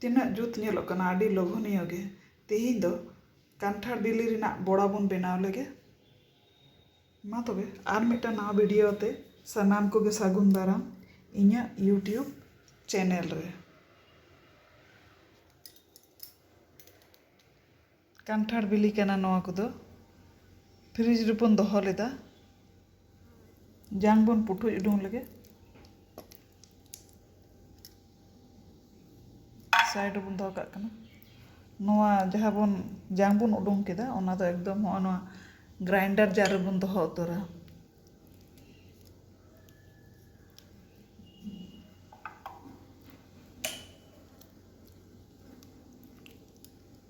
तीना जुत नेलोग कना आडी लोभनीय गे तेहिं दो कांठार बिली रिना बड़ा बन बनाव लगे मा तबे आर मिदटां नवा वीडियो ते सानाम को गे सागुन दाराम इᱧᱟ यूट्यूब चैनल रे कांठार बिली कना नवा कोदो फ्रिज रेबन दोहो लेदा जांग बन पुठुज उडुंग लगे साइड बन दोहो काग कना नवा जहां बन जांग बन उडुंग केदा ओना दो एकदम हो नवा ग्राइंडर जार रेबन दोहो उतरा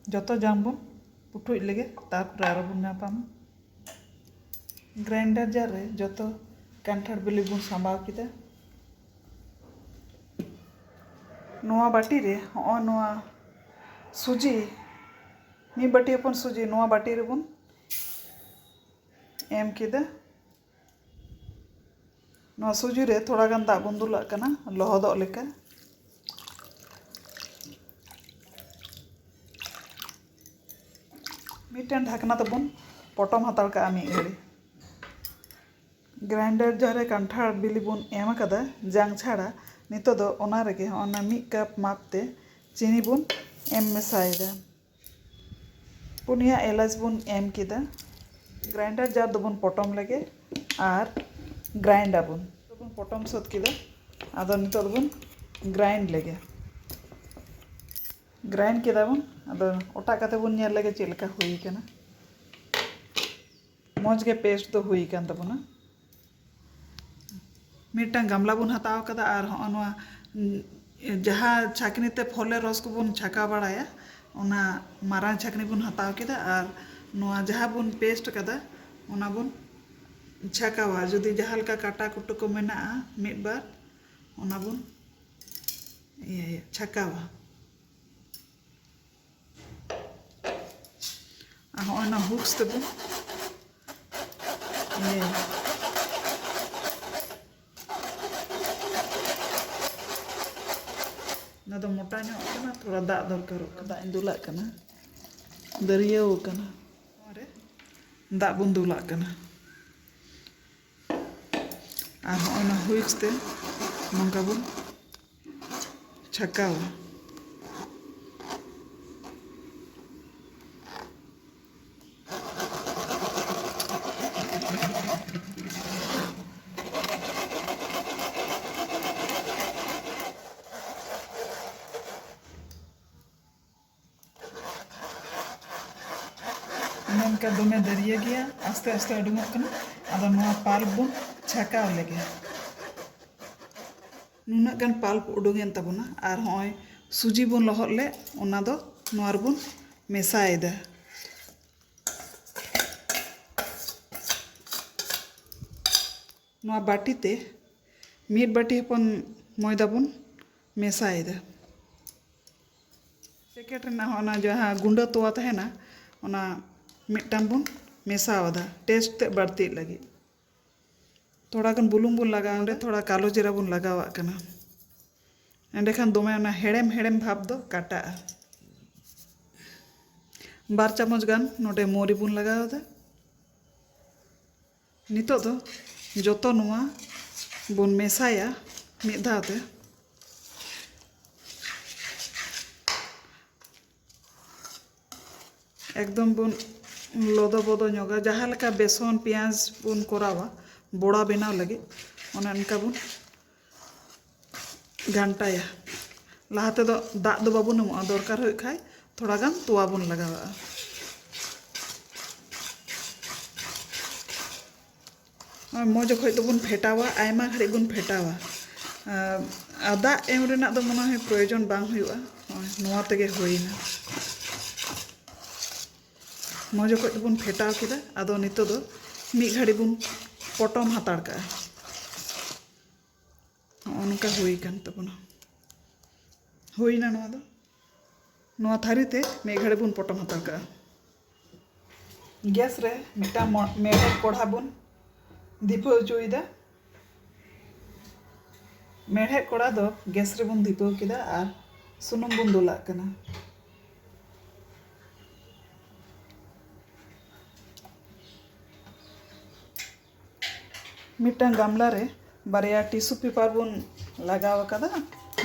जतो जांग बन पुठुज लगे तारपर आरो बन नापाम ग्राइंडर जार रे जतो कांठार बिली बन सामाव केदा नवा बाटी रे हो नवा सुजी मी बाटी अपन सुजी नवा बाटी रे बन एम केदा नवा सुजी रे थोड़ा गान दाग बन दुलाग कना लहदोग लेका मिदटां ढाकना तबन पटम हाताड़ का मी घड़ी ग्राइंडर जार कांठार बिली बन एम कदा जांग छाड़ा नितो दो ओना रेगे ओना मिद कप मापते चीनी बन एम मेसायदा पुनिया एलाच बन एम केदा ग्राइंडर जार दोबन पटम लगे और ग्राइंड आबन दोबन पटम सद केदा आदो नितो दोबन ग्राइंड लगे ग्राइंड केदा बन आदो ओटा काते बन नेल लगे चेद लेका हुई काना मौज गे पेस्ट दो हुई कान तबना मिदटां गामला बन हताव कदा और हो नवा जहाँ छाकनी ते फले रस को बन छाका बाड़ाया ओना मारां छाकनी बन हताव केदा और नवा जहाँ बन पेस्ट कदा ओना बन छाकावा जुदी जहाँ लका काटा कुटु को मेना मिद बार ओना बन छाकावा और ना हुक्स ते बन ना तो मोटा ना थोड़ा दाग दरकार दाग दुलाग कना दरियाव कना अरे दाग बन दुलाग कना और होना हुइच ते नंका बन छकावा नंका दमे दरिया गया आस्ते आस्ते उडुंगोग कना आदो नवा पाल्प बन छाकाव लगे नुना गान पाल्प उडुंगेन ताबोना और होय सुजी बन लहद ले ओना दो नवा रबन मेसायदा नवा बाटी ते मिद बाटी हपन मयदा बन मेसायदा पैकेट रेना होना जहाँ गुंडा तोवा तहेना ओना मिदटां बन मेसावदा टेस्ट ते बाड़ती लगी थोड़ा गन बुलुंग बन लगा अंडे थोड़ा कालो जीरा बन लगावा कना एंडे खान दोमे ओना हेड़ेम हेड़ेम भाब दो काटा बार चामच गान नोडे मोरी बन लगावदा नितो दो जतो नवा बन मेसाया मिद धावते एकदम बन लदो बदो ñoगा जहाँ लेका बेसन पियाज बन करावा बड़ा बनाव लगे ओना इनका बन घंटाया लहाते दो दाग दो बाबन एमोगा दरकार हुई खाय थोड़ा गान तोवा बन लगावा मौज खय दो बन फेटावा आयमा घड़ी बन फेटावा दाग एम रेना दो मने है प्रयोजन बांग हुआ नवा तेगे हुईना मौज खय बन फेटाव केदा आदो नितो दो मी घड़ी बन पटम हाताड़ का नोंका हुई कान तबना हुईना नवा दो नवा थारी ते मी घड़ी बन पटम हाताड़ का गैस रे मिटा मेढ़े कोढ़ा बन दीपो चुईदा मेढ़े कोड़ा दो गैस रे बन दीपो केदा और ᱥᱩᱱᱩᱢ ᱵᱚᱱ ᱫᱩᱞᱟᱜ ᱠᱟᱱᱟ ᱢᱤᱫᱴᱟᱝ ᱜᱟᱢᱞᱟ ᱨᱮ ᱵᱟᱨᱭᱟ ᱴᱤᱥᱩ ᱯᱮᱯᱟᱨ ᱵᱚᱱ ᱞᱟᱜᱟᱣ ᱟᱠᱟᱫᱟ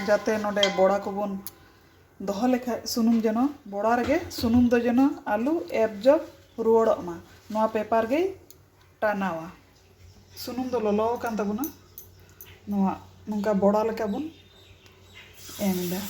ᱡᱟᱛᱮ ᱱᱚᱰᱮ ᱵᱚᱲᱟ ᱠᱚᱵᱚᱱ ᱫᱚᱦᱚ ᱞᱮᱠᱷᱟᱡ ᱥᱩᱱᱩᱢ ᱡᱮᱱᱚ ᱵᱚᱲᱟ ᱨᱮᱜᱮ ᱥᱩᱱᱩᱢ ᱫᱚ ᱡᱮᱱᱚ ᱟᱞᱩ ᱮᱵᱡᱚᱵ ᱨᱩᱣᱟᱹᱲᱚᱜ ᱢᱟ ᱱᱚᱣᱟ ᱯᱮᱯᱟᱨ ᱜᱮᱭ ᱴᱟᱱᱟᱣᱟ ᱥᱩᱱᱩᱢ ᱫᱚ ᱞᱚᱞᱚ ᱟᱠᱟᱱ ᱛᱟᱵᱚᱱᱟ ᱱᱚᱣᱟ ᱱᱚᱝᱠᱟ ᱵᱚᱲᱟ ᱞᱮᱠᱟ ᱵᱚᱱ ᱮᱢ ᱮᱫᱟ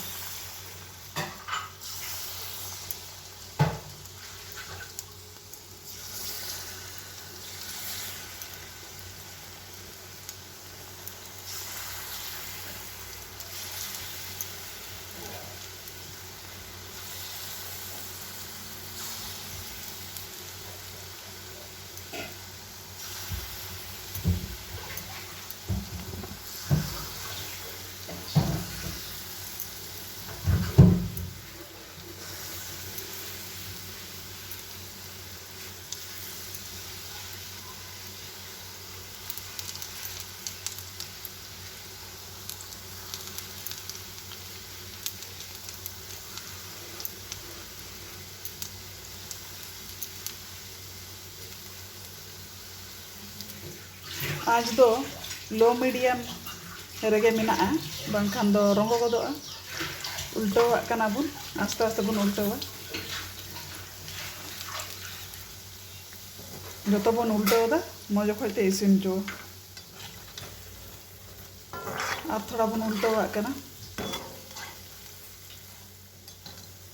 आज दो लो मीडियम रेगे मेनाआ बांखान दो रंगो गदोआ उल्टोवाग कना बुन आस्ते आस्ते बुन उल्टोवा जतो बुन उल्टोदा मज खते इसिन जो और थोड़ा बुन उल्टोवाग कना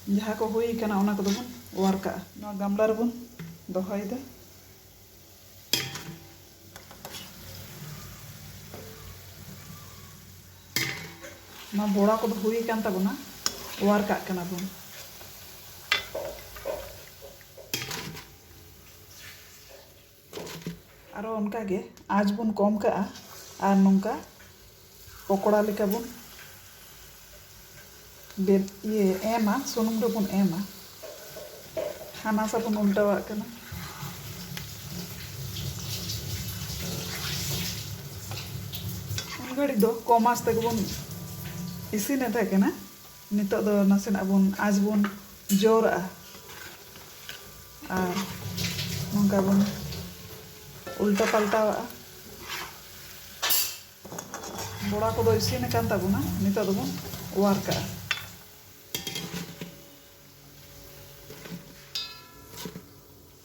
जहाँ को हुई कना ओना को बुन वार का नवा गामला रे बुन दोहयदा ना बोड़ा को हुई कान तबना वार का कना बुन आरो उनका गे आज बुन कम का आर नोंका पकोड़ा लेका बुन ये एमा सुनुम रे बुन एमा हाना सा बुन उल्टावा कना उनगड़ी दो कमास तक बुन इसीने तहकना नितो दो नासेना बुन आज बुन जोरा और नोंका बुन उल्टा पलटावा बोड़ा को दो इसीने कान ताबुना नितो दो बुन वार का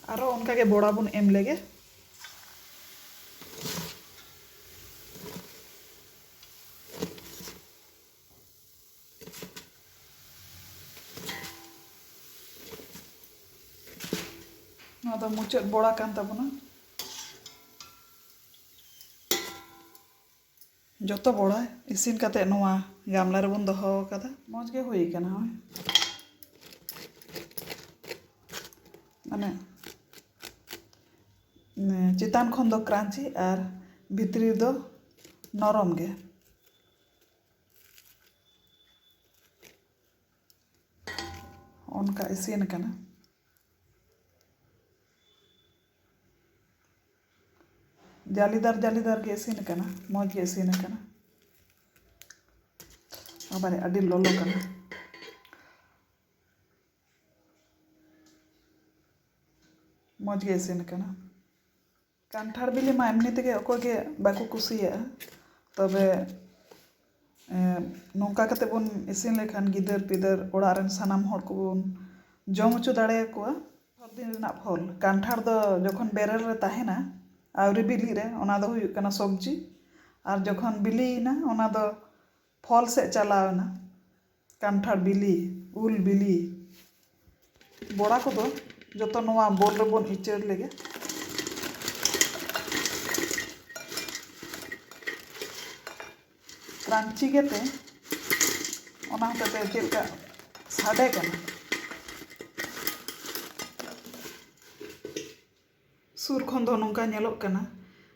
आरो उनका के बोड़ा बुन एम लेगे मुचाद बड़ा कान ताबुना जतो बड़ा इसिन काते नोआ गामला रे बुन दोहो कादा मौज गे हुई काना माने चितान खन दो क्रांची और भितरी दो नरम गे उनका इसिन काना जालीदार के इसिन काना मौज गे इसिन काना आबारे अडी लोलो काना मौज गे इसिन काना कांठार बिली मा एमनी तेगे अको गे बाको कुसिया तबे नोंका कते बुन इसिन लेखान गिदर पिदर ओड़ा रेन सानाम हर को बुन जम हचो दाड़े कोआ हर दिन रेना फल कांठार दो जखन बेरल रे ताहेना आवरी बिली रे ओना दो हुयुग काना सब्जी और जखन बिलीना ओना दो फल से चलावना कांठार बिली उल बिली बोड़ा को दो जतो नोआ बोल रे बोन इचर लेगे क्रांची गेते ओना हते चेलका साडे काना सुर खन दो नोंका नेलोग काना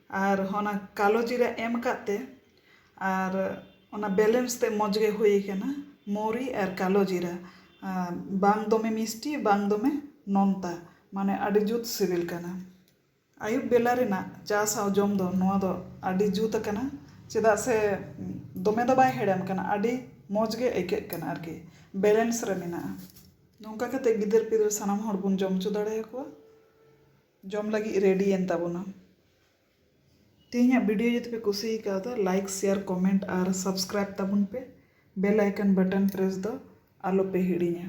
और होना कालो जीरा एम काते और ओना बैलेंस ते मौज गे हुई काना मोरी और कालो जीरा बांग दोमे मिष्टि बांग दोमे नोनता माने आडी जुत सिबिल काना आयुब बेला रेना चा साव जम दो नोआ दो आडी जुत काना चेदा से dome do bai hedam kana adi moj ge aike kana arki balance re mena nongka kate gider pider sanam hor bun jom chu dare ko jom lagi ready en tabona तीन वीडियो जो पे कुसी का like share comment और subscribe तबन पे bell icon button press दो आलो पे हिड़ीया।